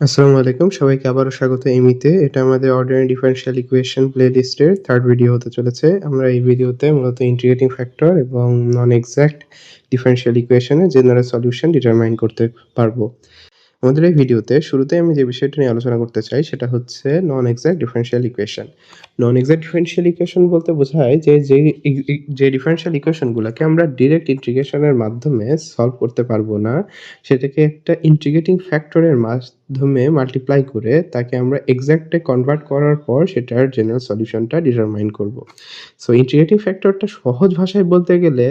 আসসালামু আলাইকুম। সবাইকে আবারও স্বাগত এমিতে। এটা আমাদের অর্ডিনারি ডিফারেনশিয়াল ইকুয়েশন প্লেলিস্টের 3rd ভিডিও হতে চলেছে। আমরা এই ভিডিওতে মূলত ইন্টিগ্রেটিং ফ্যাক্টর এবং নন এক্সাক্ট ডিফারেনশিয়াল ইকুয়েশনের জেনারেল সলিউশন ডিটারমাইন করতে পারবো। আমাদের এই ভিডিওতে শুরুতেই আমি যে বিষয়টা নিয়ে আলোচনা করতে চাই সেটা হচ্ছে নন এক্সাক্ট ডিফারেনশিয়াল ইকুয়েশন। নন এক্সাক্ট ডিফারেনশিয়াল ইকুয়েশন বলতে বোঝায় যে ডিফারেনশিয়াল ইকুয়েশনগুলোকে আমরা ডিরেক্ট ইন্টিগ্রেশনের মাধ্যমে সলভ করতে পারবো না, সেটাকে একটা ইন্টিগ্রেটিং ফ্যাক্টরের মাধ্যমে মাল্টিপ্লাই করে তাকে আমরা এক্সাক্টে কনভার্ট করার পর সেটার জেনারেল সলিউশনটা ডিটারমাইন করব। সো ইন্টিগ্রেটিং ফ্যাক্টরটা সহজ ভাষায় বলতে গেলে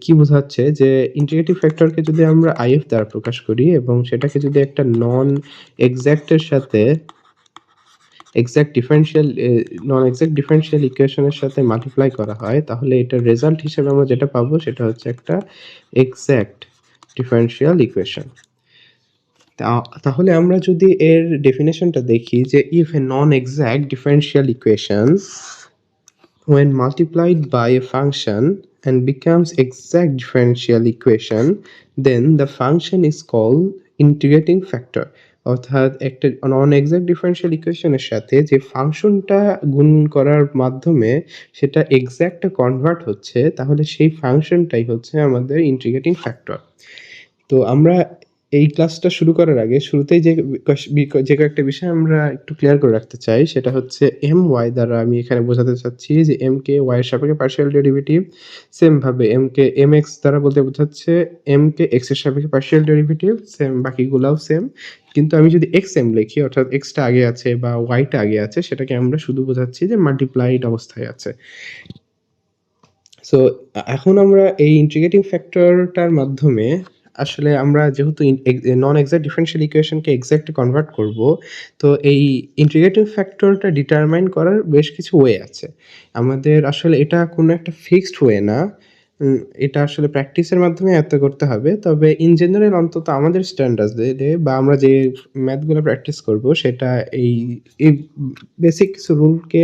কি বোঝাচ্ছে যে ইন্টিগ্রেটিভ ফ্যাক্টরকে যদি আমরা IF দ্বারা প্রকাশ করি এবং সেটাকে যদি একটা নন এক্সাক্ট এর সাথে নন এক্সাক্ট ডিফারেনশিয়াল ইকুয়েশনের সাথে মাল্টিপ্লাই করা হয়, তাহলে এটার রেজাল্ট হিসেবে আমরা যেটা পাবো সেটা হচ্ছে একটা এক্সাক্ট ডিফারেনশিয়াল ইকুয়েশন। তাহলে আমরা যদি এর ডেফিনেশনটা দেখি যে if A non exact differential equation when multiplied by a function and becomes exact differential equation, then the function is called integrating factor. অর্থাৎ একটা নন এক্সাক্ট ডিফারেনশিয়াল ইকুয়েশনের সাথে যে ফাংশনটা গুণ করার মাধ্যমে সেটা এক্সাক্টে কনভার্ট হচ্ছে, তাহলে সেই ফাংশনটাই হচ্ছে আমাদের ইন্টিগ্রেটিং ফ্যাক্টর। তো আমরা এই ক্লাসটা শুরু করার আগে শুরুতেই যে কয়েকটা বিষয় আমরা একটু ক্লিয়ার করে রাখতে চাই, সেটা হচ্ছে my দ্বারা আমি এখানে বোঝাতে চাচ্ছি যে m কে y এর সাপেক্ষে পার্শিয়াল ডেরিভেটিভ। সেম ভাবে m কে mx দ্বারা বলতে বোঝাচ্ছে m কে x এর সাপেক্ষে পার্শিয়াল ডেরিভেটিভ, সেম বাকিগুলাও সেম। কিন্তু আমি যদি xm লিখি, অর্থাৎ x টা আগে আছে বা y টা আগে আছে, সেটাকে আমরা শুধু বোঝাচ্ছি যে মাল্টিপ্লাইড অবস্থায় আছে। সো এখন আমরা এই ইন্টিগ্রেটিং ফ্যাক্টরটার মাধ্যমে আসলে আমরা যেহেতু নন এক্সাক্ট ডিফারেনশিয়াল ইকুয়েশনকে এক্সাক্টে কনভার্ট করব, তো এই ইন্টিগ্রেটিং ফ্যাক্টরটা ডিটারমাইন করার বেশ কিছু ওয়ে আছে। আমাদের আসলে এটা কোনো একটা ফিক্সড ওয়ে না। এটা আসলে প্র্যাকটিসের মাধ্যমে আয়ত্ত করতে হবে। তবে ইন জেনারেল অন্তত আমাদের স্ট্যান্ডার্ডে বা আমরা যে ম্যাথগুলো প্র্যাকটিস করব সেটা এই বেসিক কিছু রুলকে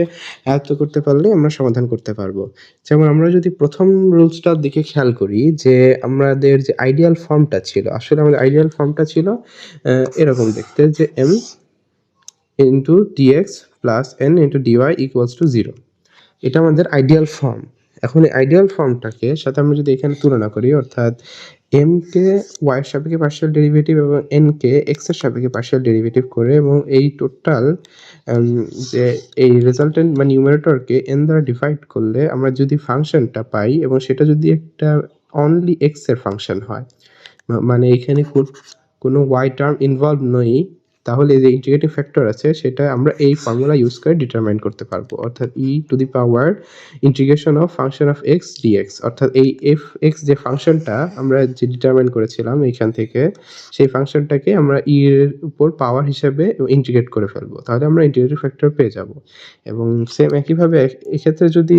আয়ত্ত করতে পারলে আমরা সমাধান করতে পারবো। যেমন আমরা যদি প্রথম রুলসটার দিকে খেয়াল করি যে আমাদের যে আইডিয়াল ফর্মটা ছিল, আসলে আমাদের আইডিয়াল ফর্মটা ছিল এরকম দেখতে যে m into dx plus n into dy equals to 0। এটা আমাদের আইডিয়াল ফর্ম। এখন এই আইডিয়াল ফর্মটাকে সাথে আমরা যদি এখানে তুলনা করি, অর্থাৎ m কে y এর সাপেক্ষে পার্শিয়াল ডেরিভেটিভ এবং n কে x এর সাপেক্ষে পার্শিয়াল ডেরিভেটিভ করে এবং এই টোটাল যে এই রেজাল্টেন্ট বা নিউমারেটরকে n দ্বারা ডিভাইড করলে আমরা যদি ফাংশনটা পাই এবং সেটা যদি একটা অনলি x এর ফাংশন হয়, মানে এখানে কোনো y টার্ম ইনভলভ নেই, তাহলে যে ইন্টিগ্রেটিং ফ্যাক্টর আছে সেটা আমরা এই ফর্মুলা ইউজ করে ডিটারমাইন করতে পারবো। অর্থাৎ integration of function of x dx, অর্থাৎ এই f(x) যে ফাংশনটা আমরা যে ডিটারমাইন করেছিলাম এইখান থেকে, সেই ফাংশনটাকে আমরা এর উপর পাওয়ার হিসেবে ইন্টিগ্রেট করে ফেলবো, তাহলে আমরা ইন্টিগ্রেটিং ফ্যাক্টর পেয়ে যাব। এবং সেম একইভাবে এক্ষেত্রে যদি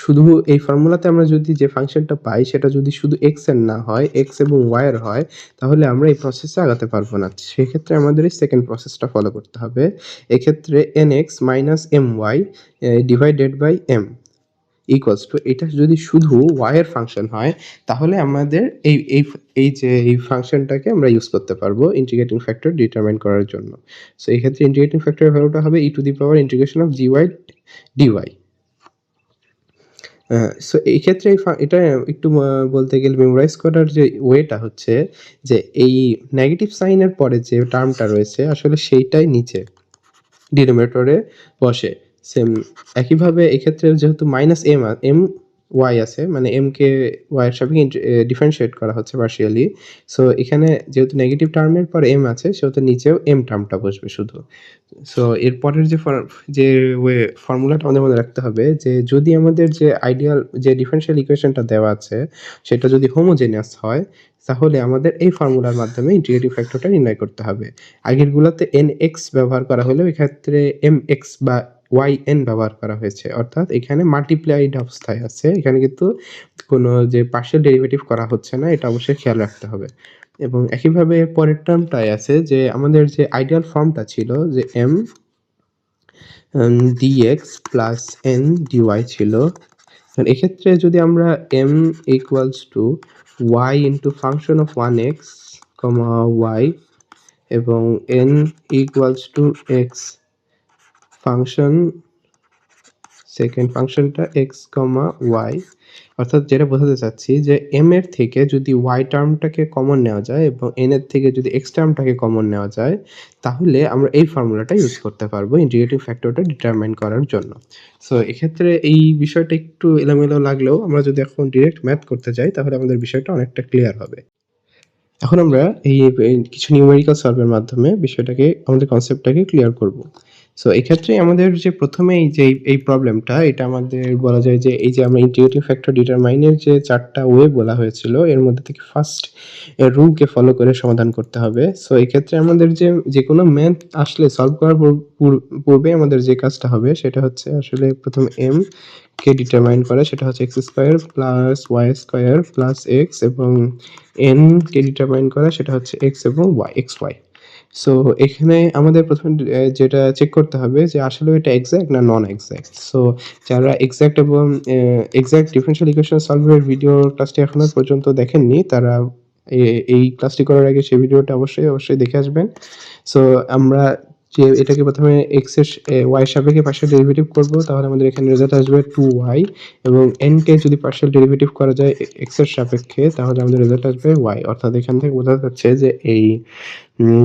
শুধু এই ফর্মুলাতে আমরা যদি যে ফাংশনটা পাই সেটা যদি শুধু x এর না হয়, x এবং y এর হয়, তাহলে আমরা এই প্রসেসে আগাতে পারবো না। সেক্ষেত্রে আমাদের এই সেকেন্ড প্রসেসটা ফলো করতে হবে। এক্ষেত্রে nx minus my divided by m equals to, এটা যদি শুধু y এর ফাংশন হয়, তাহলে আমাদের এই ফাংশনটাকে আমরা ইউজ করতে পারবো ইন্টিগ্রেটিং ফ্যাক্টর ডিটারমাইন করার জন্য। সো এই ক্ষেত্রে ইন্টিগ্রেটিং ফ্যাক্টরের ভ্যালুটা হবে e to the power integration of gy dy। So এই ক্ষেত্রে এটা একটু বলতে গেলে মেমোরাইজ করার যে ওয়েটা হচ্ছে যে এই নেগেটিভ সাইনের পরে যে টার্মটা রয়েছে আসলে সেইটাই নিচে ডিনোমিনেটরে বসে। সেম একইভাবে এক্ষেত্রে যেহেতু my আছে, মানে m কে y এর সাপেক্ষে ডিফারেনশিয়েট করা হচ্ছে পার্শিয়ালি। সো এখানে যেহেতু নেগেটিভ টার্মের পর m আছে, সেহেতু নিচেও m টার্মটা বসবে শুধু। সো এরপরের যে ফর্মুলাটা আমাদের মনে রাখতে হবে যে যদি আমাদের যে আইডিয়াল যে ডিফারেনশিয়াল ইকুয়েশনটা দেওয়া আছে সেটা যদি হোমোজেনিয়াস হয়, তাহলে আমাদের এই ফর্মুলার মাধ্যমে ইন্টিগ্রেটিং ফ্যাক্টরটা নির্ণয় করতে হবে। আগেরগুলোতে nx ব্যবহার করা হলেও এক্ষেত্রে mx বা yn ব্যবহার করা হয়েছে, অর্থাৎ এখানে মাল্টিপ্লাইড অবস্থায় আছে, এখানে কিন্তু কোনো যে পার্শিয়াল ডেরিভেটিভ করা হচ্ছে না, এটা অবশ্যই খেয়াল রাখতে হবে। এবং একইভাবে পরের টার্মটায় আছে যে আমাদের যে আইডিয়াল ফর্মটা ছিল যে m dx plus n dy ছিল। এক্ষেত্রে যদি আমরা m equals two y into function of 1x, y এবং n equals to x function second ফাংশনটা এক্স কমা ওয়াই, অর্থাৎ যেটা বোঝাতে চাচ্ছি যে m এর থেকে যদি y টার্মটাকে কমন নেওয়া যায় এবং n এর থেকে যদি x টার্মটাকে কমন নেওয়া যায়, তাহলে আমরা এই ফর্মুলাটা ইউজ করতে পারবো ইন্টিগ্রেটিং ফ্যাক্টরটা ডিটারমাইন করার জন্য। সো এক্ষেত্রে এই বিষয়টা একটু এলোমেলো লাগলেও আমরা যদি এখন ডিরেক্ট ম্যাথ করতে যাই তাহলে আমাদের বিষয়টা অনেকটা ক্লিয়ার হবে। এখন আমরা এই কিছু নিউমেরিক্যাল সলভের মাধ্যমে বিষয়টাকে আমাদের কনসেপ্টটাকে ক্লিয়ার করব। সো এক্ষেত্রে আমাদের যে প্রথমেই যে এই প্রবলেমটা এটা আমাদের বলা যায় যে এই যে আমরা ইন্টিগ্রেটিং ফ্যাক্টর ডিটারমাইনের যে ৪ টা ওয়ে বলা হয়েছিল এর মধ্যে থেকে ফার্স্ট রুলকে ফলো করে সমাধান করতে হবে। সো এক্ষেত্রে আমাদের যেকোনো ম্যাথ আসলে সলভ করার পূর্বে আমাদের যে কাজটা হবে সেটা হচ্ছে আসলে প্রথমে m কে ডিটারমাইন করা, সেটা হচ্ছে x square plus y square plus x, এবং n কে ডিটারমাইন করা সেটা হচ্ছে x এবং y xy। সো এখানে আমাদের প্রথমে যেটা চেক করতে হবে যে আসলে এটা এক্সাক্ট না নন এক্সাক্ট। সো যারা এক্সাক্ট এবং এক্সাক্ট ডিফারেনশিয়াল ইকুয়েশন সলভের ভিডিও ক্লাসটি এখনো পর্যন্ত দেখেননি তারা এই ক্লাসটি করার আগে সেই ভিডিওটা অবশ্যই দেখে আসবেন। সো আমরা যে এটাকে প্রথমে x এর y এর সাপেক্ষে পার্শিয়াল ডেরিভেটিভ করব, তাহলে আমাদের এখানে রেজাল্ট আসবে 2y, এবং n কে যদি পার্শিয়াল ডেরিভেটিভ করা যায় x এর সাপেক্ষে তাহলে আমাদের রেজাল্ট আসবে y। অর্থাৎ এখান থেকে বোঝা যাচ্ছে যে এই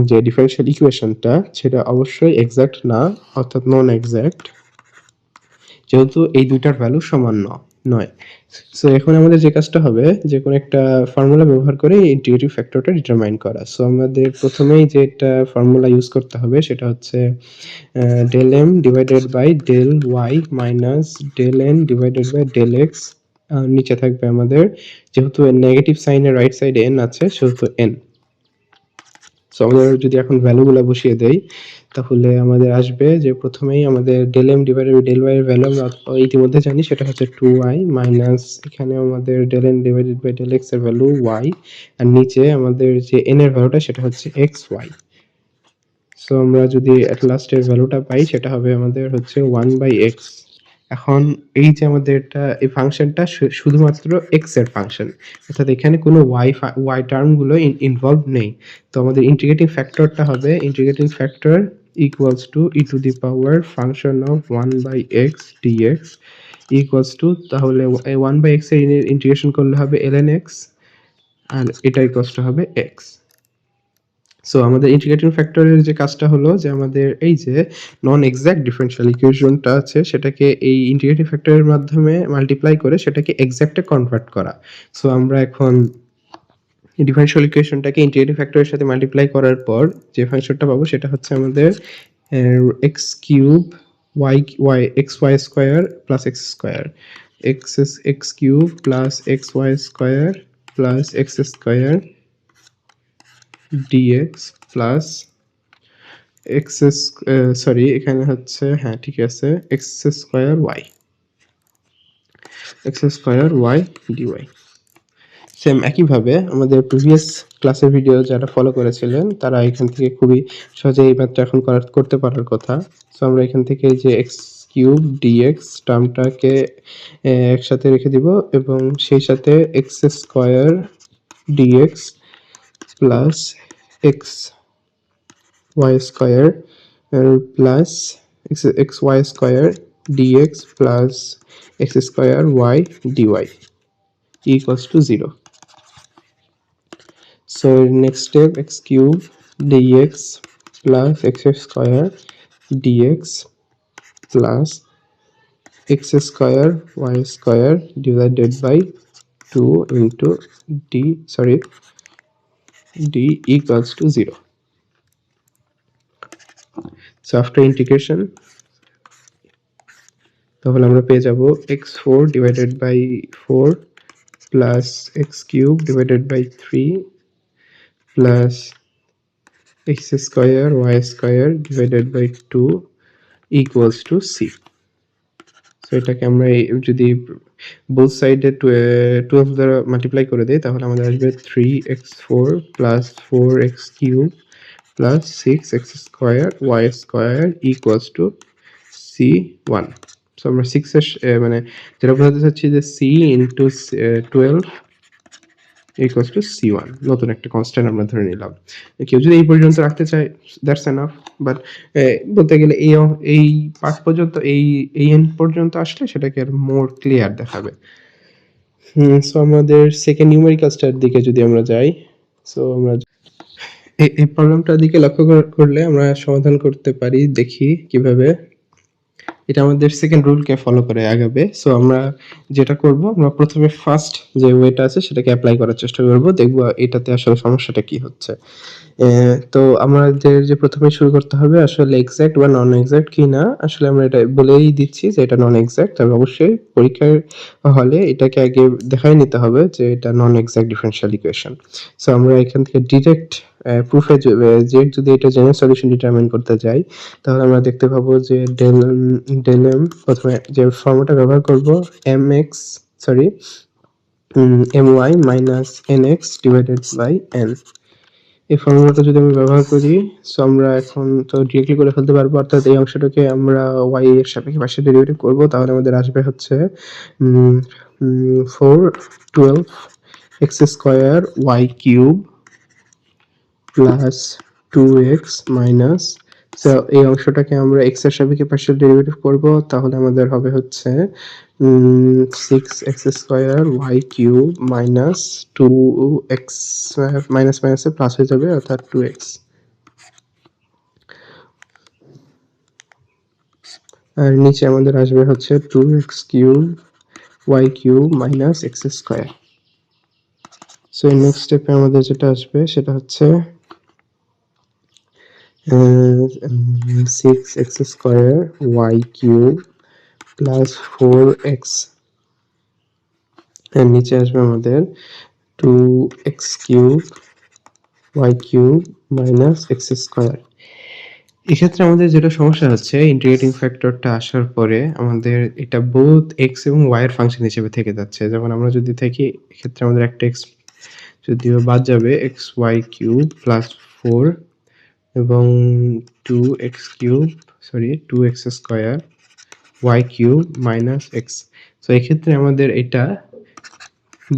যে ডিফারেনশিয়াল ইকুয়েশনটা সেটা অবশ্যই এক্সাক্ট না, অর্থাৎ নন এক্সাক্ট, যেহেতু এই দুইটার ভ্যালু সমান নয়। সো এখন আমাদের যে কাজটা হবে যে কোনো একটা ফর্মুলা ব্যবহার করে ইন্টিগ্রেটিভ ফ্যাক্টরটা ডিটারমাইন করা। সো আমাদের প্রথমেই যেটা ফর্মুলা ইউজ করতে হবে সেটা হচ্ছে del m divided by del y minus del n divided by del x। নিচে থাকবে আমাদের, যেহেতু নেগেটিভ সাইনের রাইট সাইডে n আছে সেহেতু n। সো আমরা যদি এখন ভ্যালুগুলো বসিয়ে দেই তাহলে আমাদের আসবে যে প্রথমেই আমাদের del m divided by del y এর ভ্যালু আমরা ইতিমধ্যে জানি সেটা হচ্ছে 2y, মাইনাস এখানে আমাদের del n divided by del x এর ভ্যালু y, আর নিচে আমাদের যে n এর ভ্যালুটা সেটা হচ্ছে xy। সো আমরা যদি এট লাস্ট এর ভ্যালুটা পাই সেটা হবে আমাদের হচ্ছে 1/x। এখন এই যে আমাদের এই ফাংশনটা শুধুমাত্র x এর ফাংশন, অর্থাৎ এখানে কোনো y টার্মগুলো ইনভলভ নেই। তো আমাদের ইন্টিগ্রেটিং ফ্যাক্টরটা হবে integrating factor equals to e to the power function of 1/x dx equals to, তাহলে 1/x এর ইন্টিগ্রেশন করলে হবে ln x, আর এটা ইকুয়ালস টু হবে x। সো আমাদের ইন্টিগ্রেটিং ফ্যাক্টরের যে কাজটা হলো যে আমাদের এই যে নন এক্সাক্ট ডিফারেনশিয়াল ইকুয়েশনটা আছে সেটাকে এই ইন্টিগ্রেটিং ফ্যাক্টরের মাধ্যমে মাল্টিপ্লাই করে সেটাকে এক্সাক্টে কনভার্ট করা। সো আমরা এখন ডিফারেনশিয়াল ইকুয়েশনটাকে ইন্টিগ্রেটিং ফ্যাক্টরের সাথে মাল্টিপ্লাই করার পর যে ফাংশনটা পাবো সেটা হচ্ছে আমাদের x cube x y square plus x square, x cube plus x y square plus x square dx plus x, sorry এখানে হচ্ছে, হ্যাঁ ঠিক আছে, x square y d y. Same একইভাবে আমাদের প্রিভিয়াস ক্লাসের ভিডিও যারা ফলো করেছিলেন তারা এখান থেকে খুবই সহজে এই ম্যাথটা এখন করতে পারার কথা। সো আমরা এখান থেকে যে এক্স কিউব ডিএক্স টার্মটাকে একসাথে রেখে দিব এবং সেই সাথে x square d x plus x y square plus xy square dx plus x square y dy equals to 0. So next step, x cube dx plus x square dx plus x square y square divided by 2 into d equals to 0. So after integration তাহলে আমরা পেয়ে যাব x4 divided by 4 plus x cube divided by 3 plus x square y square divided by 2 equals to c. So এটাকে আমরা যদি both সাইডে 12 দ্বারা multiply করে দেই তাহলে আমাদের আসবে 3x4 plus 4x cube plus 6x square y square equals to c1. So আমরা 6 এর মানে যেটা বোঝাতে চাচ্ছি যে c into 12 equals to c1 নতুন একটা কনস্ট্যান্ট আমরা ধরে নিলাম। কেউ যদি এই পর্যন্ত রাখতে চায় দ্যাটস এনাফ, বাট বলতে গেলে এই পার্ট পর্যন্ত এই এন্ড পর্যন্ত আসলে সেটাকে আর মোর ক্লিয়ার দেখাবে। সো আমাদের সেকেন্ড নিউমেরিক্যালসটার দিকে যদি আমরা যাই, সো আমরা এই প্রবলেমটার দিকে লক্ষ্য করলে আমরা সমাধান করতে পারি। দেখি কিভাবে। এটা আমাদের সেকেন্ড রুলকে ফলো করে আগাবে। সো আমরা যেটা করব, আমরা প্রথমে ফার্স্ট যে ওয়েটা আছে সেটাকে অ্যাপ্লাই করার চেষ্টা করব, দেখব এটাতে আসলে সমস্যাটা কি হচ্ছে। তো আমাদের যে প্রথমে শুরু করতে হবে আসলে এক্সাক্ট বা নন এক্সাক্ট কি না, আসলে আমরা এটা বলেই দিচ্ছি যে এটা নন এক্সাক্ট। তবে অবশ্যই পরীক্ষার হলে এটাকে আগে দেখাই নিতে হবে যে এটা নন এক্সাক্ট ডিফারেনশিয়াল ইকুয়েশন। সো আমরা এখান থেকে ডিরেক্ট প্রুফে যে যদি এটা জেনারেল সলিউশন ডিটারমাইন করতে যাই, তাহলে আমরা দেখতে পাবো যে ডেল এম প্রথমে যে ফর্মুলাটা ব্যবহার করব my minus nx divided by n। এই ফর্মুলাটা যদি আমি ব্যবহার করি, সো আমরা এখন তো ডিরেক্টলি করে ফেলতে পারবো, অর্থাৎ এই অংশটাকে আমরা y এর সাপেক্ষে পার্শিয়াল ডেরিভেটিভ করব, তাহলে আমাদের আসবে হচ্ছে 4 12 x square y cube plus 2x minus, so এই অংশটাকে আমরা x এর সাপেক্ষে পার্শিয়াল ডেরিভেটিভ করব, তাহলে আমাদের হবে হচ্ছে 6x square y cube minus 2x minus মাইনাসে প্লাস হয়ে যাবে, অর্থাৎ 2x। আর নিচে আমাদের আসবে হচ্ছে 2x cube y cube minus x square. So next স্টেপে আমাদের যেটা আসবে সেটা হচ্ছে 6x square y cube plus 4x, আর নিচে আসবে আমাদের 2x cube y cube minus x square. এক্ষেত্রে আমাদের যেটা সমস্যা হচ্ছে, ইন্টিগ্রেটিং ফ্যাক্টরটা আসার পরে আমাদের এটা বোথ x এবং y এর ফাংশন হিসেবে থেকে যাচ্ছে। যেমন আমরা যদি থাকি, এক্ষেত্রে আমাদের একটা x যদিও বাদ যাবে, xy কিউব প্লাস 4 এবং 2x square y cube minus x। So এক্ষেত্রে আমাদের এটা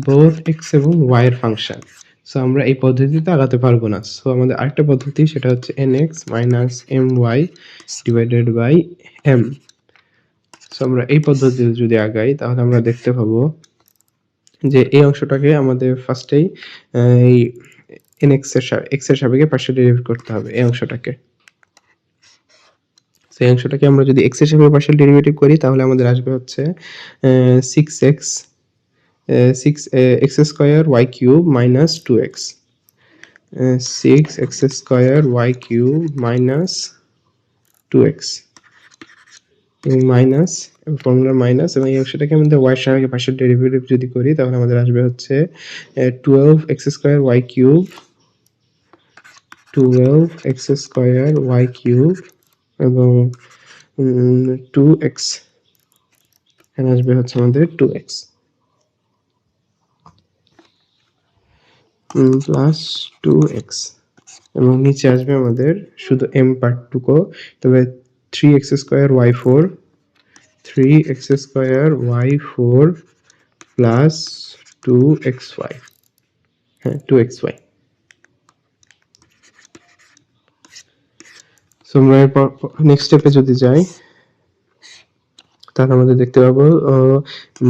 বোথ x এবং y এর ফাংশন। সো আমরা এই পদ্ধতিতে আগাতে পারবো না। সো আমাদের আরেকটা পদ্ধতি, সেটা হচ্ছে nx minus my divided by m। So আমরা এই পদ্ধতিতে যদি আগাই, তাহলে আমরা দেখতে পাবো যে এই অংশটাকে আমাদের ফার্স্টেই এই nx x এর সাপেক্ষে পার্শিয়াল ডেরিভেটিভ করতে হবে এই অংশটাকে। সেই অংশটাকে আমরা যদি x এর সাপেক্ষে পার্শিয়াল ডেরিভেটিভ করি, তাহলে আমাদের আসবে হচ্ছে 6x square y cube minus 2x, 6x square y cube minus 2x এবং মাইনাস ফর্মুলা মাইনাস, এবং এই অংশটাকে আমাদের y এর সাপেক্ষে পার্শিয়াল ডেরিভেটিভ যদি করি, তাহলে আমাদের আসবে হচ্ছে 12x square y cube 12x square y cube এবং 2x, এখানে আসবে হচ্ছে আমাদের 2x প্লাস 2x, এবং নিচে আসবে আমাদের শুধু m পার্টটুকু, তবে 3x square y4 3x square y4 plus 2xy, হ্যাঁ 2xy। সো আমরা নেক্সট স্টেপে যদি যাই, তাহলে আমাদের দেখতে পাবো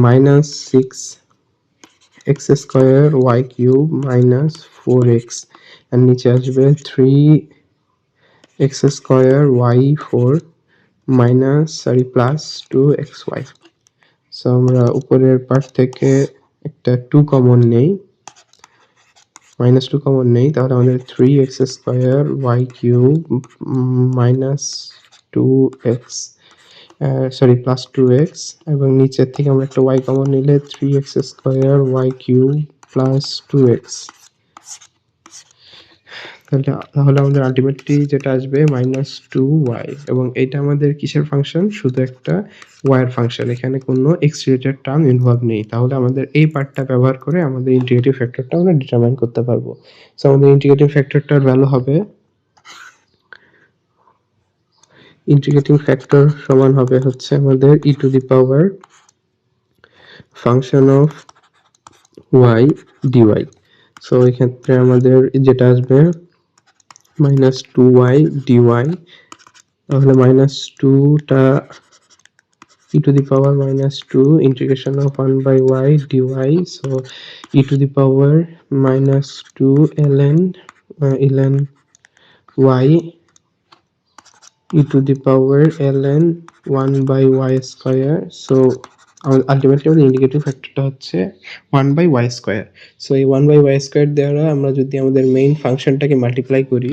minus 6x square y cube minus 4x, আর নিচে আসবে 3x square y4 minus plus 2xy। So আমরা উপরের পার্ট থেকে একটা 2 কমন নেই, -2 কমন নেই, তাহলে আমাদের 3x square y cube minus 2x plus 2x, এবং নিচের থেকে আমরা একটা y কমন নিলে 3x square y cube plus 2x। তাহলে আমাদের আলটিমেটলি যেটা আসবে -2y, এবং এটা আমাদের কিসের ফাংশন? শুধু একটা y এর ফাংশন, এখানে কোনো x রিলেটেড টার্ম ইনভলভ নেই। তাহলে আমাদের এই পার্টটা ব্যবহার করে আমাদের ইন্টিগ্রেটিভ ফ্যাক্টরটা আমরা ডিটারমাইন করতে পারবো। সো আমাদের ইন্টিগ্রেটিভ ফ্যাক্টরটার ভ্যালু হবে, ইন্টিগ্রেটিং ফ্যাক্টর সমান হবে হচ্ছে আমাদের e to the power function of y dy। So এক্ষেত্রে আমাদের যেটা আসবে -2y dy, তাহলে -2টা e to the power -2 integration of 1 by y dy, so e to the power -2 ln y e to the power ln 1 by y square. So ultimately আমাদের indicating ফ্যাক্টরটা হচ্ছে 1 by y square. So এই 1 by y square দ্বারা আমরা যদি আমাদের main ফাংশনটাকে multiply করি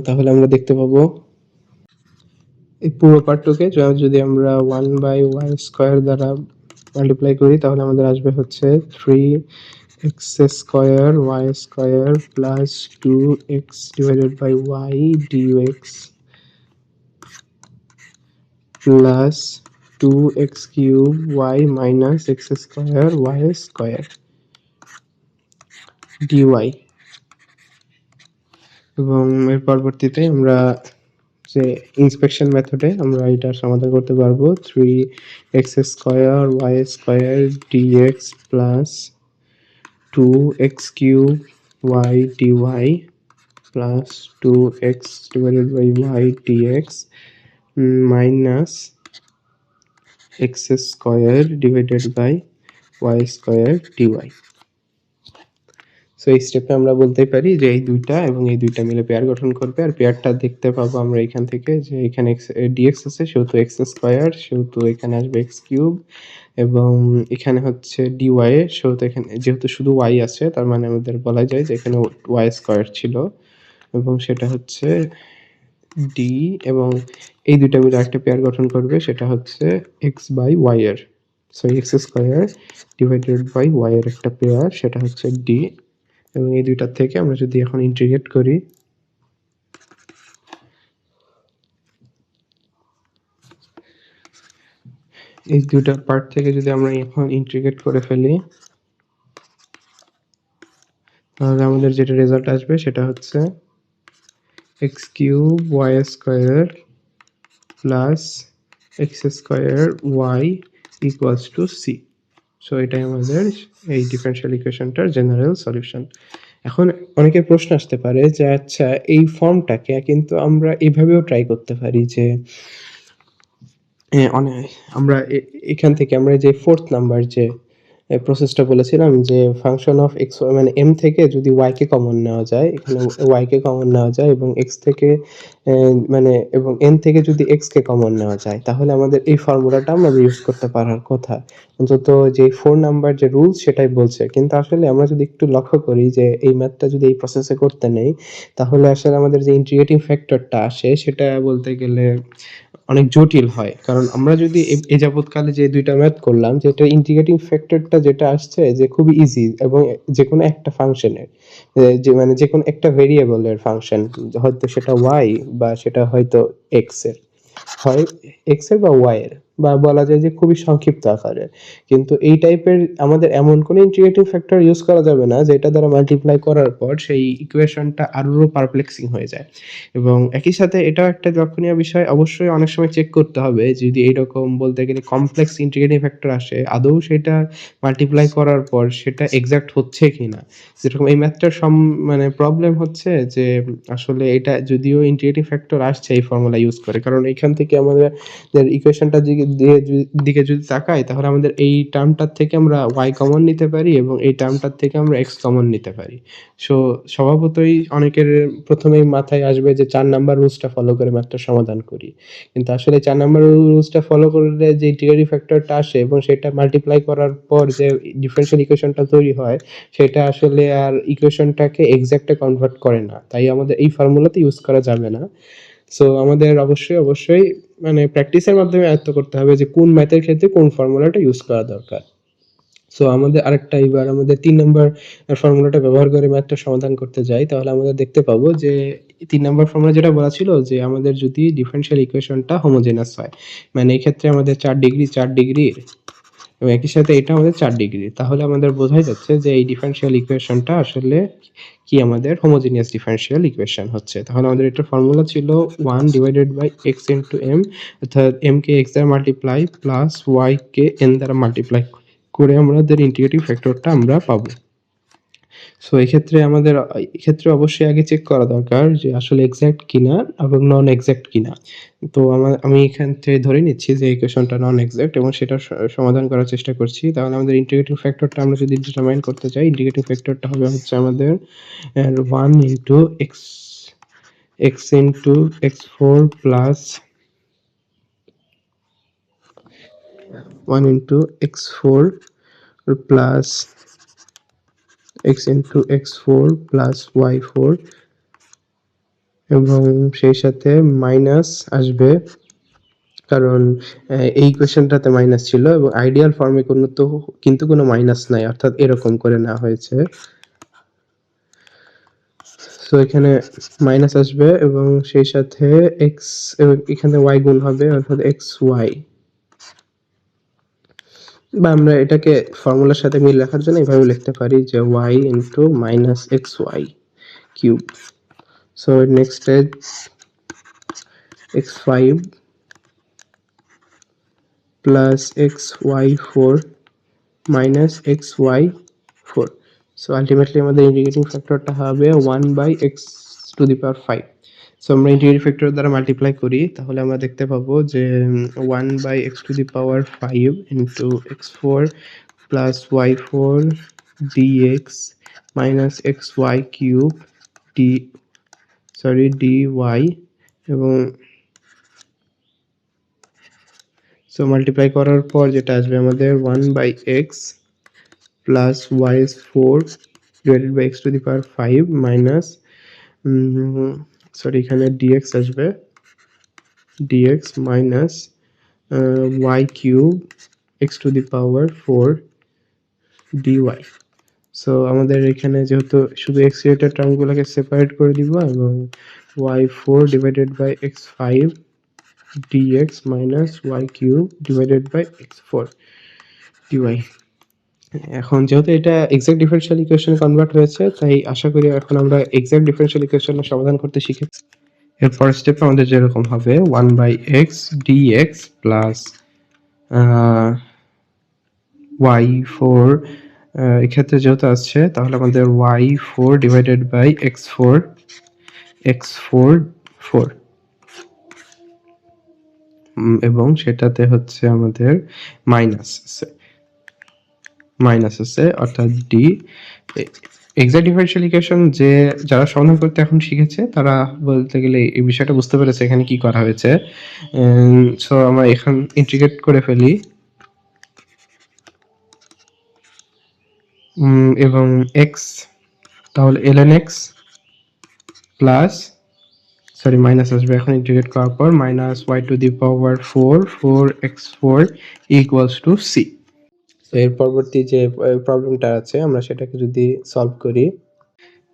তাহলে আমরা দেখতে পাবো এই পুরো পার্টটাকে যদি আমরা 1 by y স্কয়ার দ্বারা মাল্টিপ্লাই করি তাহলে আমাদের আসবে হচ্ছে 3x square y square plus 2x divided by y dx plus 2x cube y minus x square y square dy, এবং এর পরবর্তীতে আমরা যে ইন্সপেকশন মেথডে আমরা এটার সমাধান করতে পারবো 3x square y square dx plus 2x cube y dy plus 2x divided by y dx minus x square divided by y square dy। So এই স্টেপে আমরা বলতে পারি যে এই দুইটা এবং এই দুইটা মিলে পেয়ার গঠন করবে, আর পেয়ারটা দেখতে পাবো আমরা এখান থেকে যে এখানে dx আছে সেহেতু x স্কয়ার, সেহেতু এখানে আসবে x কিউব, এবং এখানে হচ্ছে dy সেহেতু এখানে যেহেতু শুধু y আছে তার মানে আমাদের বলা যায় যে এখানে y স্কয়ার ছিল এবং সেটা হচ্ছে d, এবং এই দুইটা মিলে একটা পেয়ার গঠন করবে সেটা হচ্ছে x বাই y এর, sorry x square divided by y এর একটা পেয়ার সেটা হচ্ছে d, এবং এই দুইটার থেকে আমরা যদি এখন ইন্টিগ্রেট করি এই দুইটা পার্ট থেকে যদি আমরা এখন ইন্টিগ্রেট করে ফেলি তাহলে আমাদের যেটা রেজাল্ট আসবে সেটা হচ্ছে x cube y square plus x square y equals to c। So এটাই আমাদের এই ডিফারেনশিয়াল ইকুয়েশনটার জেনারেল সলিউশন। এখন অনেকের প্রশ্ন আসতে পারে যে আচ্ছা এই ফর্মটাকে কিন্তু আমরা এভাবেও ট্রাই করতে পারি যে আমরা এখান থেকে আমরা যে ফোর্থ নাম্বার যে প্রসেসটা বলেছিলাম যে ফাংশন অফ এক্স মানে এম থেকে যদি ওয়াই কে কমন নেওয়া যায়, এখানে ওয়াই কে কমন নেওয়া যায় এবং এক্স থেকে মানে এবং এন থেকে যদি এক্স কে কমন নেওয়া যায় তাহলে আমাদের এই ফর্মুলাটা আমরা ইউজ করতে পারার কথা, অন্তত যে 4 নাম্বার যে রুলস সেটাই বলছে। কিন্তু আসলে আমরা যদি একটু লক্ষ্য করি যে এই ম্যাথটা যদি এই প্রসেসে করতে নেই তাহলে আসলে আমাদের যে ইন্টিগ্রেটিং ফ্যাক্টরটা আসে সেটা বলতে গেলে অনেক জটিল হয়, কারণ আমরা যদি এ যাবৎকালে যে দুইটা ম্যাথ করলাম যেটা ইন্টিগ্রেটিং ফ্যাক্টরটা যেটা আসছে যে খুবই ইজি এবং যে কোনো একটা ফাংশনের যে মানে যে কোনো একটা ভেরিয়েবলের ফাংশন, হয়তো সেটা ওয়াই বা সেটা হয়তো এক্স এর, হয় এক্স এর বা ওয়াই এর, বা বলা যায় যে খুবই সংক্ষিপ্ত আকারে, কিন্তু এই টাইপের আমাদের এমন কোনো ইন্টিগ্রেটিং ফ্যাক্টর ইউজ করা যাবে না যেটা দ্বারা মাল্টিপ্লাই করার পর সেই ইকুয়েশনটা আরো পারপ্লেক্সিং হয়ে যায়। এবং একই সাথে এটাও একটা লক্ষণীয় বিষয়, অবশ্যই অনেক সময় চেক করতে হবে যদি এইরকম বলতে গেলে কমপ্লেক্স ইন্টিগ্রেটিং ফ্যাক্টর আসে আদৌ সেটা মাল্টিপ্লাই করার পর সেটা এক্সাক্ট হচ্ছে কিনা। যেরকম এই ম্যাথটার মানে প্রবলেম হচ্ছে যে আসলে এটা যদিও ইন্টিগ্রেটিং ফ্যাক্টর আসছে এই ফর্মুলা ইউজ করে, কারণ এখান থেকে আমাদের ইকুয়েশনটা দিকে যদি তাকাই তাহলে আমাদের এই টার্মটার থেকে আমরা ওয়াই কমন নিতে পারি এবং এই টার্মটার থেকে আমরা এক্স কমন নিতে পারি। সো স্বভাবতই অনেকের প্রথমেই মাথায় আসবে যে 4 নাম্বার রুলসটা ফলো করে ম্যাথটা সমাধান করি, কিন্তু আসলে 4 নাম্বার রুলসটা ফলো করলে যে ইন্টিগ্রেটিং ফ্যাক্টরটা আসে এবং সেটা মাল্টিপ্লাই করার পর যে ডিফারেনশিয়াল ইকুয়েশনটা তৈরি হয় সেটা আসলে আর ইকুয়েশনটাকে এক্সাক্টে কনভার্ট করে না, তাই আমাদের এই ফর্মুলাতে ইউজ করা যাবে না। সো আমাদের অবশ্যই মানে প্র্যাকটিসের মাধ্যমে আয়ত্ত করতে হবে যে কোন ম্যাথের ক্ষেত্রে কোন ফর্মুলাটা ইউজ করা দরকার। সো আমাদের আরেকটা এবার আমাদের 3 নাম্বার ফর্মুলাটা ব্যবহার করে ম্যাথটা সমাধান করতে যাই তাহলে আমরা দেখতে পাবো যে 3 নাম্বার ফর্মুলা যেটা বলা ছিল যে আমাদের যদি ডিফারেনশিয়াল ইকুয়েশনটা হোমোজেনাস হয়, মানে এই ক্ষেত্রে আমাদের 4 ডিগ্রি এবং একই সাথে এটা আমাদের 4 ডিগ্রি, তাহলে আমাদের বোঝাই যাচ্ছে যে এই ডিফারেনশিয়াল ইকুয়েশনটা আসলে কি আমাদের হোমোজেনিয়াস ডিফারেনশিয়াল ইকুয়েশন হচ্ছে। তাহলে আমাদের এটার ফর্মুলা ছিল 1 divided by x into m, অর্থাৎ m কে x দ্বারা মাল্টিপ্লাই প্লাস y কে n দ্বারা মাল্টিপ্লাই করে আমাদের ইন্টিগ্রেটিং ফ্যাক্টরটা আমরা পাবো। সো এক্ষেত্রে আমাদের এক্ষেত্রে অবশ্যই আগে চেক করা দরকার যে আসলে এক্সাক্ট কিনা এবং নন এক্সাক্ট কিনা। তো আমি এখান থেকে ধরে নিচ্ছি যে ইকুয়েশনটা নন এক্সাক্ট এবং সেটা সমাধান করার চেষ্টা করছি। তাহলে আমাদের ইন্টিগ্রেটিং ফ্যাক্টরটা আমরা যদি ডিটারমাইন করতে চাই, ইন্টিগ্রেটিং ফ্যাক্টরটা হবে হচ্ছে আমাদের 1 into x into x4 plus 1 into x4 plus x into x4 plus y4 এবং সেই সাথে মাইনাস আসবে, কারণ এই ইকুয়েশনটাতে মাইনাস ছিল এবং আইডিয়াল ফর্মে কিন্তু কোনো মাইনাস নাই, অর্থাৎ এরকম করে নেওয়া হয়েছে। সো এখানে মাইনাস আসবে এবং সেই সাথে এক্স এবং এখানে ওয়াই গুণ হবে, অর্থাৎ এক্স ওয়াই, বা আমরা এটাকে ফর্মুলার সাথে মিল রাখার জন্য এভাবে লিখতে পারি যে y into minus x y cube. So next is x5 plus xy4 minus xy4. So ultimately আমাদের ইন্টিগ্রেটিং ফ্যাক্টরটা হবে 1/x⁵। সো আমরা ইন্টিগ্রেটিং ফ্যাক্টর দ্বারা মাল্টিপ্লাই করি, তাহলে আমরা দেখতে পাবো যে 1/x⁵ into x4 plus y4 dx minus xy cube dy এবং সো মাল্টিপ্লাই করার পর যেটা আসবে আমাদের 1/x plus y4 divided by x⁵ minus এখানে dx আসবে, dx minus y cube x⁴ dy। So আমাদের এখানে যেহেতু শুধু x রিলেটেড টার্মগুলোকে সেপারেট করে দিব এবং y4 divided by x5 dx minus y cube divided by x4 dy। এখন যেহেতু এটা এক্সাক্ট ডিফারেনশিয়াল ইকুয়েশনে কনভার্ট হয়েছে, তাই আশা করি এখন আমরা এক্সাক্ট ডিফারেনশিয়াল ইকুয়েশনের সমাধান করতে শিখেছি। এরপর স্টেপে আমাদের যেরকম হবে 1/x dx প্লাস y4, এক্ষেত্রে যেহেতু আসছে তাহলে আমাদের y4 ডিভাইডেড বাই x4 এবং সেটাতে হচ্ছে আমাদের মাইনাস আছে অর্থাৎ ডি। এক্সাক্ট ডিফারেনশিয়াল ইকুয়েশন যারা সমাধান করতে এখন শিখেছে তারা বলতে গেলে এই বিষয়টা বুঝতে পেরেছে এখানে কি করা হয়েছে। সো আমরা এখন ইন্টিগ্রেট করে ফেলি এবং এক্স, তাহলে ln x প্লাস মাইনাস আসবে এখন ইন্টিগ্রেট করার পর minus y⁴ 4x4 equals to c। এর পরবর্তী যে প্রবলেমটা আছে আমরা সেটাকে যদি সলভ করি,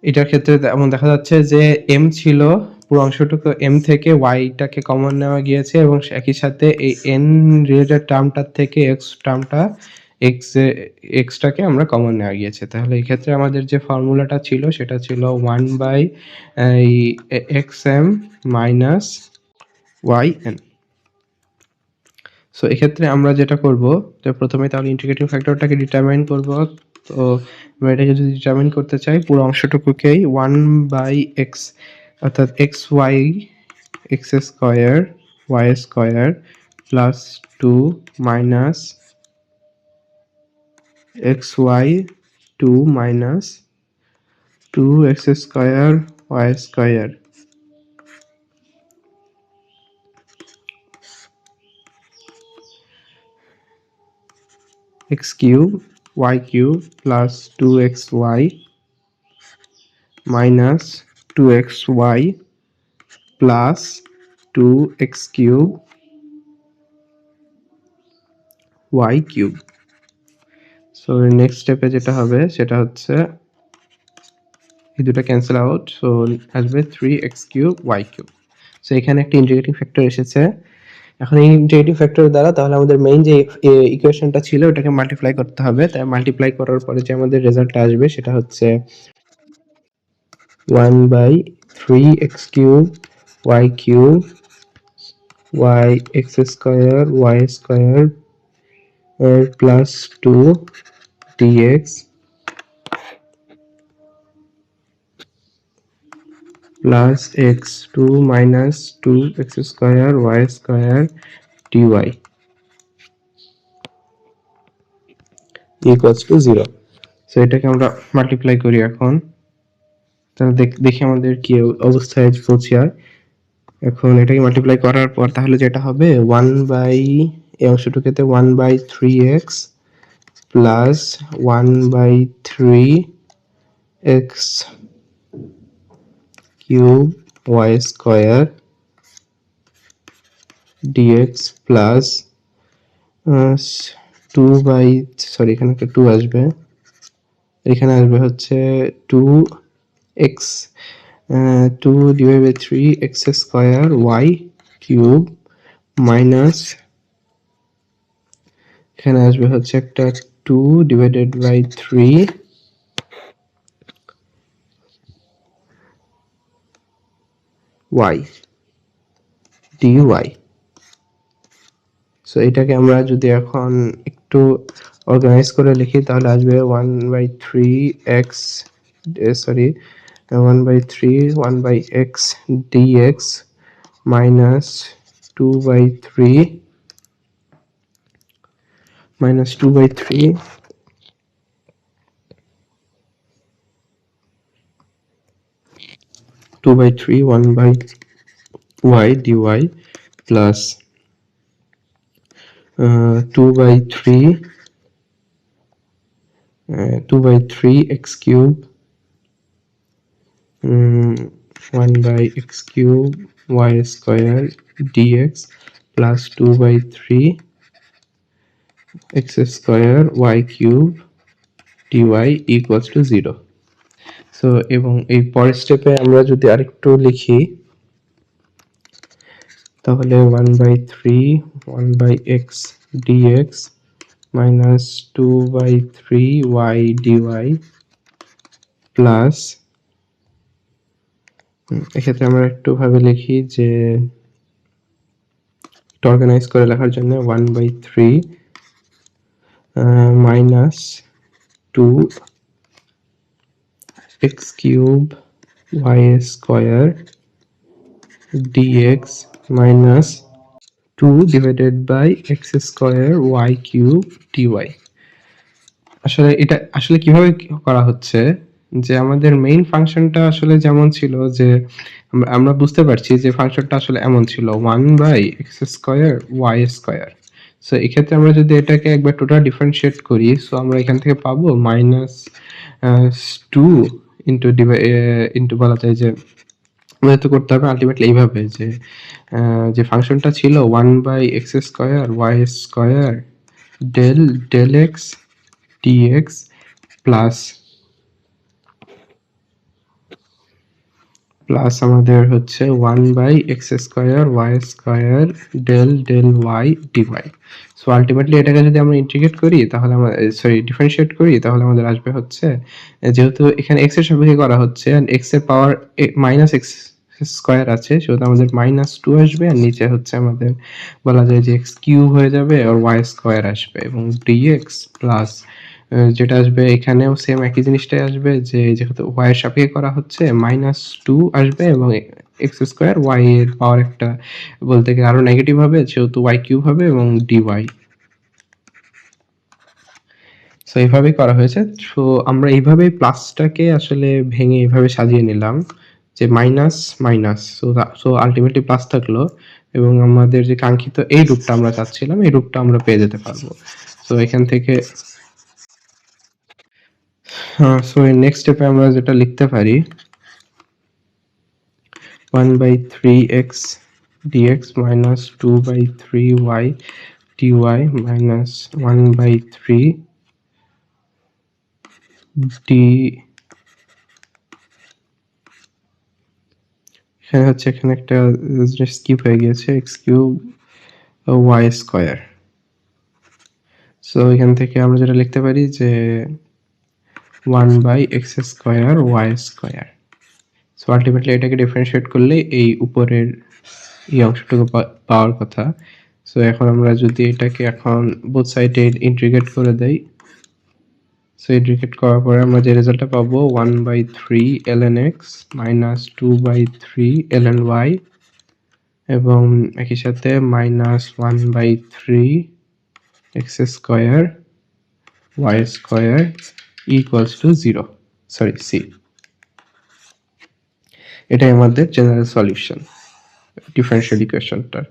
এটার ক্ষেত্রে এমন দেখা যাচ্ছে যে m ছিল, পুরো অংশটুকু m থেকে y-টাকে কমন নেওয়া গিয়েছে এবং একই সাথে এই n রিলেটেড টার্মটার থেকে x-টাকে আমরা কমন নেওয়া গিয়েছে। তাহলে এই ক্ষেত্রে আমাদের যে ফর্মুলাটা ছিল সেটা ছিল 1/xm মাইনাস yn। সো এক্ষেত্রে আমরা যেটা করব যে প্রথমে তাহলে ইন্টিগ্রেটিং ফ্যাক্টরটাকে ডিটারমাইন করব। তো আমরা এটাকে যদি ডিটারমাইন করতে চাই পুরো অংশটুকুকেই 1/x অর্থাৎ xy x² y² plus 2 minus xy 2 minus 2x² y² x cube y cube plus 2xy minus 2xy plus 2x cube y cube. So next স্টেপে যেটা হবে সেটা হচ্ছে এই দুটো ক্যান্সেল আউট, সো আসবে 3x³ y³। সো এখানে একটা ইন্টিগ্রেটিং ফ্যাক্টর এসেছে। এখন এই ইন্টিগ্রেটিং ফ্যাক্টর দ্বারা তাহলে আমাদের মেইন যে ইকুয়েশনটা ছিল ওটাকে মাল্টিপ্লাই করতে হবে। তাই মাল্টিপ্লাই করার পরে যে আমাদের রেজাল্টটা আসবে সেটা হচ্ছে 1/3x³ y³ y x² y² plus 2 dx plus x2 minus 2x square y square dy equals to 0। So এটাকে আমরা মাল্টিপ্লাই করি এখন, তাহলে দেখি আমাদের কি অবস্থায় পৌঁছে যায়। এখন এটাকে মাল্টিপ্লাই করার পর তাহলে যেটা হবে 1 বাই এই অংশটুকুতে 1 by 3x plus 1 by 3x cube y square dx plus 2 by sorry এখানে একটা 2 আসবে, এখানে আসবে হচ্ছে 2x 2 divide by 3 x square y cube minus এখানে আসবে হচ্ছে একটা 2 divided by 3 y dy। So এটাকে আমরা যদি এখন একটু অর্গানাইজ করে লিখি তাহলে আসবে 1 by 3x sorry 1 by 3 1 by x dx minus 2 by 3 minus 2 by 3 2 by 3 1 by y dy plus 2 by 3 2 by 3 x cube 1 by x cube y square dx plus 2 by 3 x square y cube dy equals to 0। So এবং এই পরের স্টেপে আমরা যদি আরেকটু লিখি তাহলে 1 by 3 1 by x dx minus 2 by 3 y dy plus এক্ষেত্রে আমরা একটু ভাবে লিখি যে অর্গানাইজ করে লেখার জন্য 1 by 3 minus 2 x cube y square dx minus 2 divided by x square y cube dy। আসলে এটা আসলে কিভাবে করা হচ্ছে যে আমাদের মেইন ফাংশনটা আসলে যেমন ছিল যে আমরা বুঝতে পারছি যে ফাংশনটা আসলে এমন ছিল 1 by x square y square. So এক্ষেত্রে আমরা যদি এটাকে একবার টোটাল ডিফারেন্সিয়েট করি সো আমরা এখান থেকে পাবো মাইনাস 2 ইন্টু বলা যায় যে আমাদের তো করতে হবে আলটিমেটলি এইভাবে যে ফাংশনটা ছিল 1 by x square y square del x dx plus আমাদের হচ্ছে 1 by x square y square del y dy. So ultimately এটাকে যদি আমরা ইন্টিগ্রেট করি তাহলে ডিফারেন্সিয়েট করি তাহলে আমাদের আসবে হচ্ছে যেহেতু এখানে x এর সাপেক্ষে করা হচ্ছে এন্ড x এর পাওয়ার মাইনাস এক্স স্কয়ার আছে সেহেতু আমাদের -2 আসবে আর নিচে হচ্ছে আমাদের বলা যায় যে x কিউব হয়ে যাবে আর y স্কয়ার আসবে এবং dx প্লাস যেটা আসবে এখানেও সেম একই জিনিসটাই আসবে যে যেহেতু y এর সাপেক্ষে করা হচ্ছে -2 আসবে এবং x স্কয়ার y এর পাওয়ার একটা বলতে গেলে আরো নেগেটিভ হবে সেহেতু y কিউব হবে এবং dy। সো এইভাবেই করা হয়েছে। সো আমরা এইভাবেই প্লাসটাকে আসলে ভেঙে এইভাবে সাজিয়ে নিলাম যে minus minus so ultimately plus থাকলো এবং আমাদের যে কাঙ্ক্ষিত এই রূপটা আমরা চাচ্ছিলাম এই রূপটা আমরা পেয়ে যেতে পারবো। সো এখান থেকে সো এর নেক্সট স্টেপে আমরা যেটা লিখতে পারি 1 by 3x dx minus 2 by 3y dy minus 1 by 3 d এখানে হচ্ছে এখানে একটা স্কিপ হয়ে গিয়েছে x cube y square. So এখান থেকে আমরা যেটা লিখতে পারি যে 1 by x square y square. So ultimately এটাকে ডিফারেন্সিয়েট করলে এই উপরের এই অংশটুকু পাওয়ার কথা। সো এখন আমরা যদি এটাকে এখন বোথ সাইডে ইন্টিগ্রেট করে দেই, সো ইন্টিগ্রেট করার পরে আমরা যে রেজাল্টটা পাবো 1/3 ln x minus 2/3 ln y এবং একই সাথে minus 1/3 x square y square equals to 0, sorry c। এটাই আমাদের জেনারেল সলিউশন ডিফারেনশিয়াল ইকুয়েশনটার।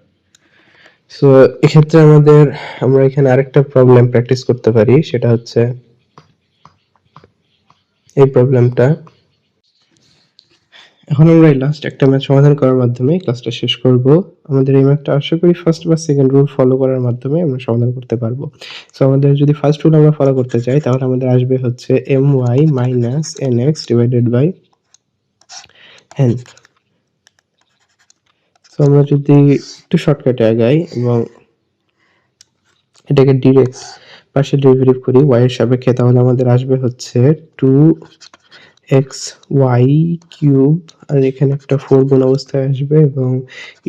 সো এক্ষেত্রে আমরা এখানে আরেকটা প্রবলেম প্র্যাকটিস করতে পারি, সেটা হচ্ছে এই প্রবলেমটা। এখন আমরা এই লাস্ট একটা ম্যাথ সমাধান করার মাধ্যমে ক্লাসটা শেষ করব। আমাদের এই ম্যাথটা আশা করি ফার্স্ট বা সেকেন্ড রুল ফলো করার মাধ্যমে আমরা সমাধান করতে পারবো। সো আমাদের যদি ফার্স্ট রুল আমরা ফলো করতে চাই তাহলে আমাদের আসবে হচ্ছে my minus nx divided by n। So আমরা যদি একটু শর্টকাটে আগাই এবং এটাকে ডিরেক্ট পার্শিয়াল ডেরিভেটিভ করি y এর সাপেক্ষে, তাহলে আমাদের আসবে হচ্ছে 2xy কিউব, আর এখানে একটা 4 গুণ অবস্থায় আসবে এবং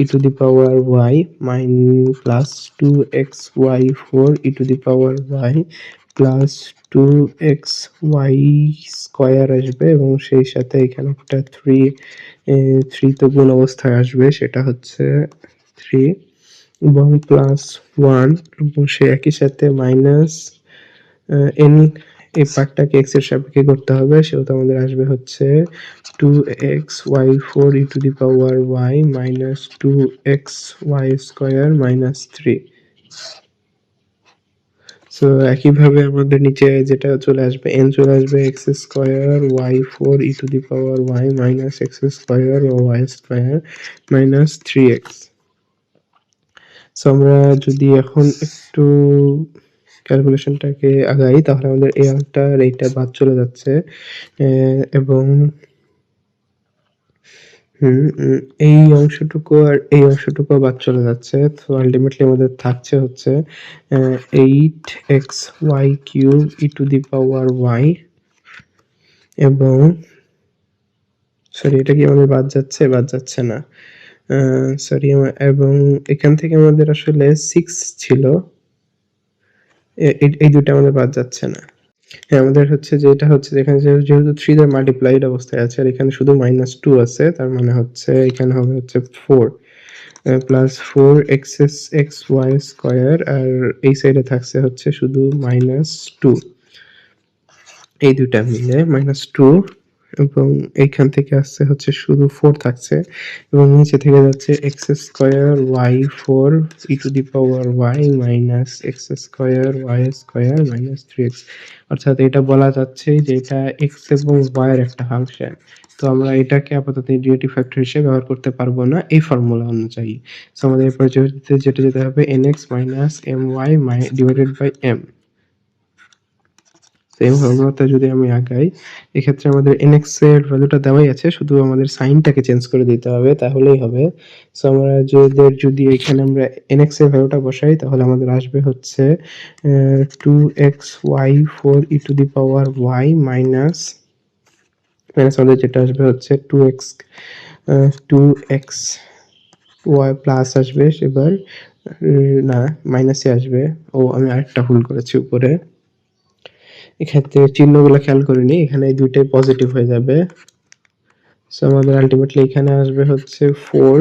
e to the power y mine plus 2xy4 e to the power y plus 2xy square আসবে এবং সেই সাথে এখানে একটা 3 তো গুণ অবস্থায় আসবে, সেটা হচ্ছে 3 এবং প্লাস 1 এবং সে একই সাথে মাইনাস n, এই পার্টটাকে x এর সাপেক্ষে করতে হবে, সেহেতু আমাদের আসবে হচ্ছে 2xy4 e to the power y minus 2xy square minus 3। So একইভাবে আমাদের নিচে যেটা চলে আসবে n চলে আসবে x square y4 e to the power y minus x square ও y square minus 3x। So আমরা যদি এখন একটু ক্যালকুলেশনটাকে আগাই তাহলে আমাদের এই অঙ্কটা আর এইটা বাদ চলে যাচ্ছে এবং এই অংশটুকু আর এই অংশটুকু বাদ চলে যাচ্ছে। তো আলটিমেটলি আমাদের থাকছে হচ্ছে 8xy cube e to the power y এবং সরি, এটা কি আমাদের বাদ যাচ্ছে? বাদ যাচ্ছে না, সরি। এবং এখান থেকে আমাদের আসলে 6 ছিল, এই দুটো আমাদের বাদ যাচ্ছে না। হ্যাঁ, আমাদের হচ্ছে যে এটা হচ্ছে এখানে যেহেতু 3 দ্বারা মাল্টিপ্লাইড অবস্থায় আছে আর এখানে শুধু -2 আছে, তার মানে হচ্ছে এখানে হবে হচ্ছে 4 প্লাস 4xy স্কয়ার, আর এই সাইডে থাকছে হচ্ছে শুধু -2, এই দুইটা মিলে -2 এবং এইখান থেকে আসছে হচ্ছে শুধু 4 থাকছে এবং নিচে থেকে যাচ্ছে x square y4 e to the power y minus x square y square minus 3x। অর্থাৎ এটা বলা যাচ্ছে যে এটা x এবং y এর একটা ফাংশন। তো আমরা এটাকে আপাতত ডেরিভেটিভ ফ্যাক্টর হিসেবে ব্যবহার করতে পারবো না এই ফর্মুলা অনুযায়ী। সো আমাদের এরপর যেটা যেতে হবে nx minus my divided by m। Same ফর্মুলাটা যদি আমি আঁকাই, এক্ষেত্রে আমাদের nx এর ভ্যালুটা দেওয়াই আছে, শুধু আমাদের সাইনটাকে চেঞ্জ করে দিতে হবে, তাহলেই হবে। সো আমরা যদি এখানে আমরা nx এর ভ্যালুটা বসাই তাহলে আমাদের আসবে হচ্ছে 2xy4 e to the power y minus আমাদের যেটা আসবে হচ্ছে 2x y প্লাস আসবে এবার, না মাইনাসে আসবে। ও আমি আরেকটা ভুল করেছি উপরে, এক্ষেত্রে চিহ্নগুলো খেয়াল করিনি, এখানে এই দুইটাই পজিটিভ হয়ে যাবে। সো আমাদের আলটিমেটলি এখানে আসবে হচ্ছে 4,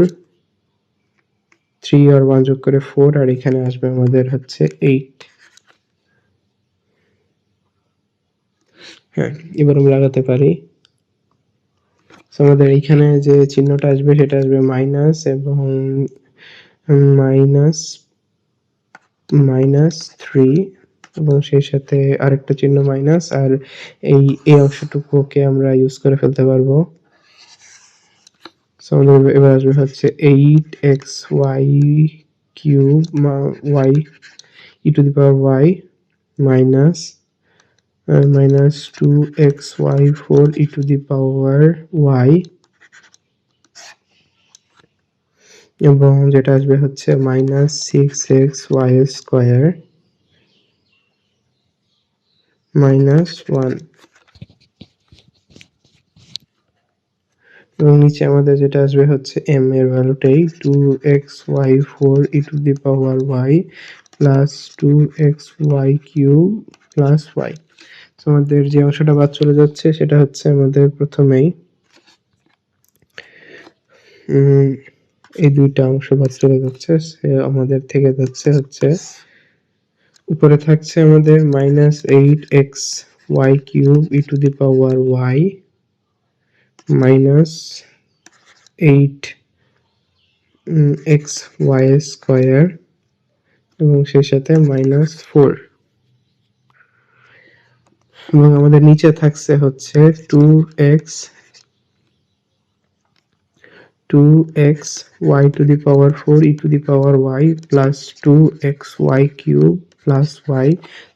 3 আর 1 যোগ করে 4, আর এখানে আসবে আমাদের হচ্ছে 8। হ্যাঁ, এবার আমরা লাগাতে পারি। সো আমাদের এইখানে যে চিহ্নটা আসবে সেটা আসবে মাইনাস এবং -3 এবং সেই সাথে আরেকটা চিহ্ন মাইনাস, আর এই অংশটুকুকে আমরা ইউজ করে ফেলতে পারবো। সো আমাদের এবার আসবে হচ্ছে 8xy cube y e to the power y minus 2xy4 e to the power y এবং যেটা আসবে হচ্ছে -6xy স্কয়ার -1। এবং নিচে আমাদের যেটা আসবে হচ্ছে m এর ভ্যালুটাই 2xy4 e to the power y plus 2xy cube plus y। আমাদের যে অংশটা বাদ চলে যাচ্ছে সেটা হচ্ছে আমাদের প্রথমেই এই দুইটা অংশ বাদ চলে যাচ্ছে, আমাদের থেকে যাচ্ছে হচ্ছে উপরে থাকছে আমাদের -8xy³ e to the power y minus 8xy² এবং সেই সাথে -4 এবং আমাদের নিচে থাকছে হচ্ছে 2xy to the power 4 e to the power y plus 2xy³ plus y।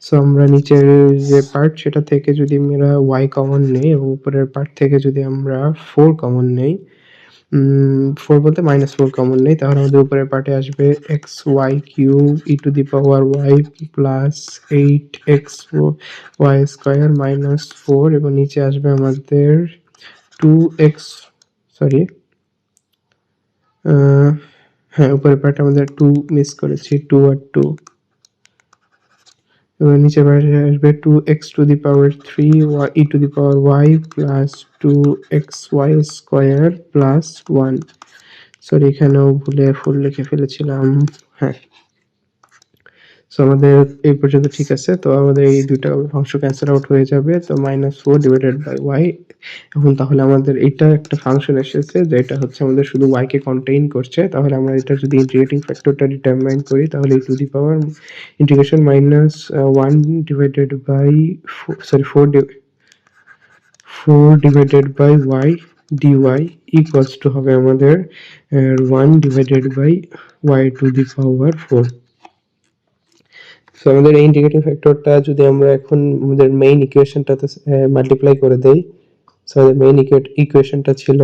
So আমরা নিচের যে পার্ট সেটা থেকে যদি আমরা y কমন নেই এবং উপরের পার্ট থেকে যদি আমরা 4 কমন নেই, 4 বলতে -4 কমন নেই, তাহলে আমাদের উপরের পার্টে আসবে xy³ e to the power y plus 8xy² minus 4 এবং নিচে আসবে আমাদের 2x সরি হ্যাঁ, উপরের পার্টে আমাদের 2 মিস করেছি, 2 আর 2 এবং নিচের পার্টে আসবে 2x to the power 3 e to the power y plus 2xy² plus 1। Sorry, এখানেও ভুলে 4 লিখে ফেলেছিলাম। হ্যাঁ, সো আমাদের এই পর্যন্ত ঠিক আছে। তো আমাদের এই দুইটা অংশ ক্যান্সেল আউট হয়ে যাবে, তো -4 ডিভাইডেড বাই y। এখন তাহলে আমাদের এটা একটা ফাংশন এসেছে যেটা হচ্ছে আমাদের শুধু y কে কন্টেইন করছে। তাহলে আমরা এটা যদি ইন্টিগ্রেটিং ফ্যাক্টরটা ডিটারমাইন করি তাহলে e to the power integration -1 divided by 4 divided by y dy equals to হবে আমাদের 1 divided by y to the power 4। So আমাদের এই ইন্টিগ্রেটিং ফ্যাক্টরটা যদি আমরা এখন আমাদের মেইন ইকুয়েশনটাতে মাল্টিপ্লাই করে দেই, সো আমাদের মেইন ইকুয়েশনটা ছিল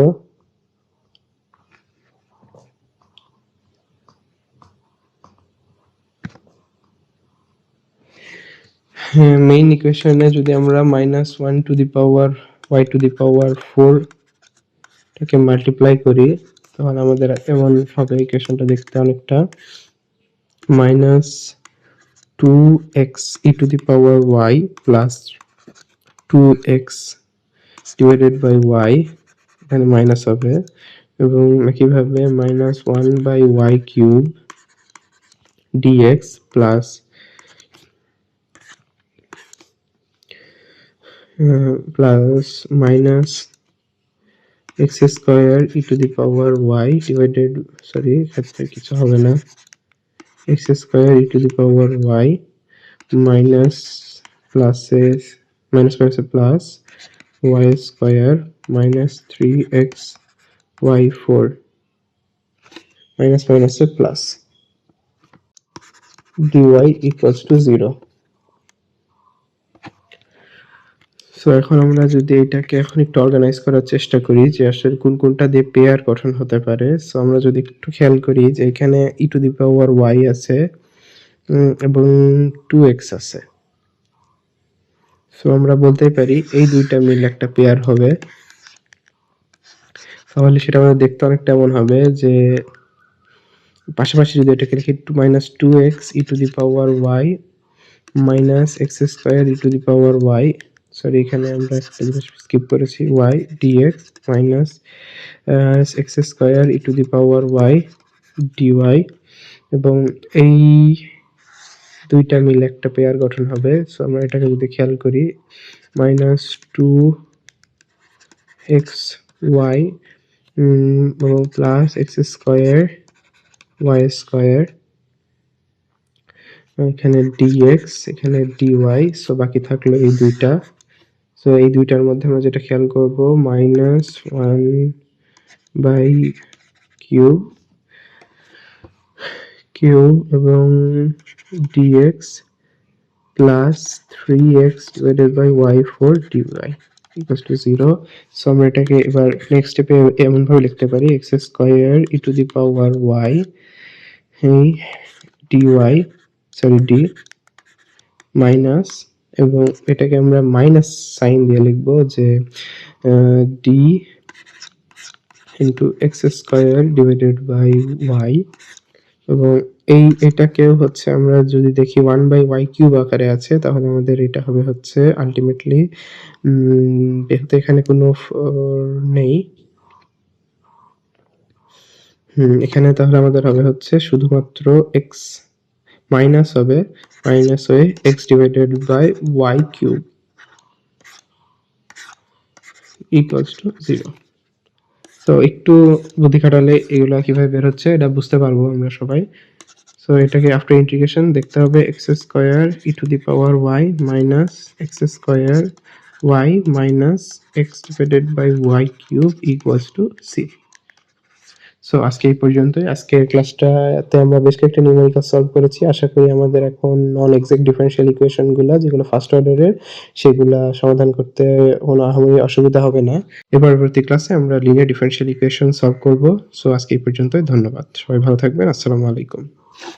মেইন ইকুয়েশনে যদি আমরা -1 to the power y to the power 4 টাকে মাল্টিপ্লাই করি তাহলে আমাদের এমন হবে ইকুয়েশনটা দেখতে অনেকটা -2x e to the power y plus 2x divided by y, এখানে মাইনাস হবে, এবং একইভাবে -1 by y³ dx plus minus x² e to the power y divided, sorry এখানে কিছু হবে না, x² e to the power y minus প্লাসে minus plus y² minus 3xy4 মাইনাসে plus dy equals to 0। So এখন আমরা যদি এটাকে এখন একটু অর্গানাইজ করার চেষ্টা করি যে আসলে কোনটা দিয়ে পেয়ার গঠন হতে পারে। সো আমরা যদি একটু খেয়াল করি যে এখানে e to the power y আছে এবং 2x আছে। সো আমরা বলতেই পারি এই দুইটা মিলে একটা পেয়ার হবে। তাহলে সেটা আমাদের দেখতে অনেকটা এমন হবে যে পাশাপাশি যদি এটাকে লিখি -2x e to the power y minus x² e to the power y, sorry এখানে আমরা একটা জিনিস স্কিপ করেছি, y dx minus x² e to the power y dy, এবং এই দুইটা মিলে একটা পেয়ার গঠন হবে। সো আমরা এটাকে যদি খেয়াল করি -2xy এবং প্লাস x² y², এখানে dx এখানে dy, সো বাকি থাকলো এই দুইটা। সো এই দুইটার মধ্যে আমরা যেটা খেয়াল করব -1 বাই কিউব এবং dx plus 3x divided by y4 dy equals to 0। So আমরা এটাকে এবার নেক্সট স্টেপে এমন ভাবে লিখতে পারি x² e to the power y dy sorry d minus, এবং এটাকে আমরা মাইনাস সাইন দিয়ে লিখবো যে d into x square divided by y, এবং এটাকেও হচ্ছে আমরা যদি দেখি 1/y³ আকারে আছে, তাহলে আমাদের এটা হবে হচ্ছে আল্টিমেটলি, যেহেতু এখানে কোনো নেই, এখানে তাহলে আমাদের হবে হচ্ছে শুধুমাত্র এক্স মাইনাস হবে, মাইনাস হয়ে x divided by y³ equals to 0। তো একটু বুদ্ধি খাটালে এগুলা কিভাবে বের হচ্ছে এটা বুঝতে পারবো আমরা সবাই। সো এটাকে আফটার ইন্টিগ্রেশন দেখতে হবে x square e to the power y minus x square y minus x divided by y³ equals to c. So আজকে এই পর্যন্তই। আজকের ক্লাসটাতে আমরা বেশ কয়েকটা নিউমেরিক্যাল সলভ করেছি। আশা করি আমাদের এখন নন এক্সাক্ট ডিফারেনশিয়াল ইকুয়েশন গুলা, যেগুলো ফার্স্ট অর্ডারের, সেগুলা সমাধান করতে কোনো আহামরি অসুবিধা হবে না। এর পরবর্তী ক্লাসে আমরা লিনিয়ার ডিফারেনশিয়াল ইকুয়েশন সলভ করব। সো আজকে এই পর্যন্তই। ধন্যবাদ। সবাই ভালো থাকবেন। আসসালামু আলাইকুম।